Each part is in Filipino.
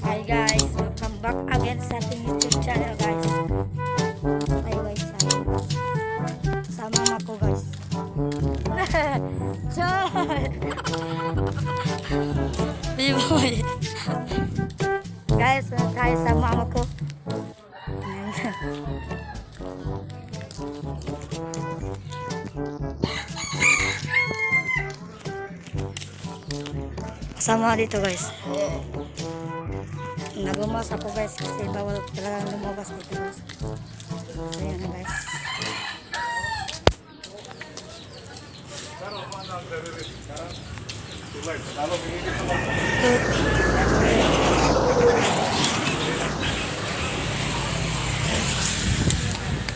Hi guys, welcome back again sa ating YouTube channel guys. Hi guys, sa mama ko guys. Joy! B-boy! Guys, tayo sa mama ko. Kasama dito guys. Nagumas ako guys kasi bawal talagang lumabas dito guys. So yan guys.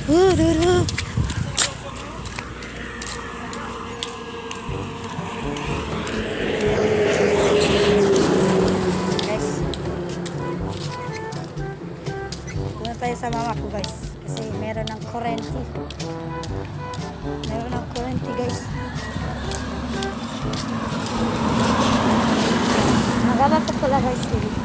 Dulu. Tayo sa mama ko guys kasi meron ng kurente guys. Nagaba ko pala guys dito.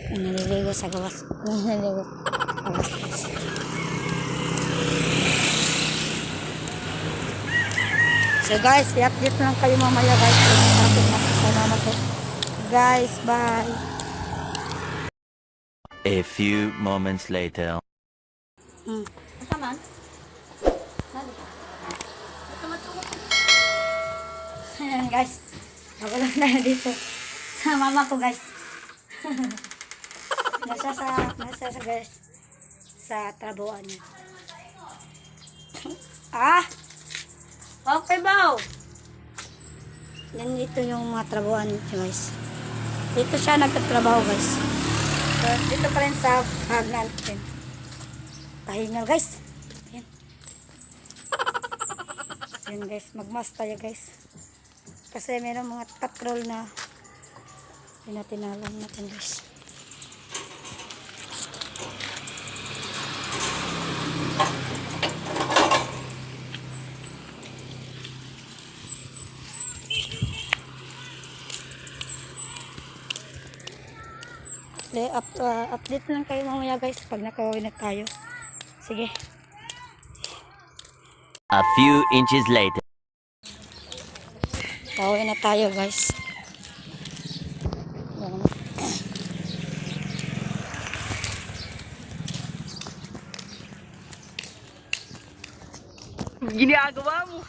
Naliligo sa gawas. Naliligo sa gawas. So guys, i-update lang kayo mamaya guys. Atin na sa mama ko. Guys, bye. A few moments later. Kaman? Ayan guys. Ako lang na dito. Sa mama ko guys. nasa guys sa trabuhan niya. Okay ba? Yan dito yung mga trabuhan niya guys. Dito siya nagtatrabaho guys. So, dito pa rin sa hagnan natin. Pahingal guys. Yan. Yan guys, magmas tayo guys. Kasi meron mga patrol na tinatinalan natin guys. Update lang kayo mamaya guys pag nakauwi na tayo. Sige. A few inches later. Pauwi na tayo guys. Ginagawa mo.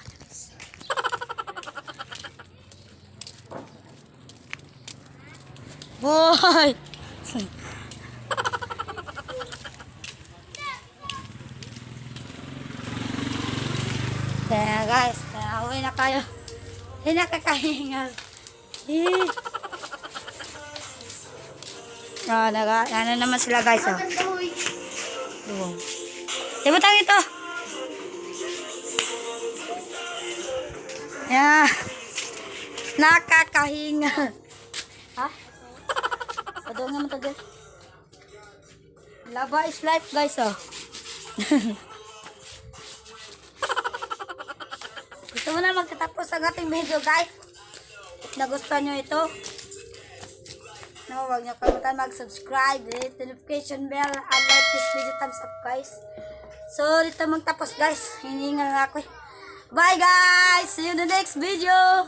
Boy! Kaya guys, uwi na kayo. Hindi nakakahingal. Ano naman sila guys. Tibutang ito. Yeah. Nakakahingal. Ha? Padong naman tagal. Lava is life guys Gusto mo na magtatapos ang ating video guys. If nagustuhan nyo ito, huwag nyo kalimutan mag-subscribe, hit notification bell, and like this video, thumbs up guys. So dito magtapos guys. Hiningal na ako. Bye guys! See you in the next video!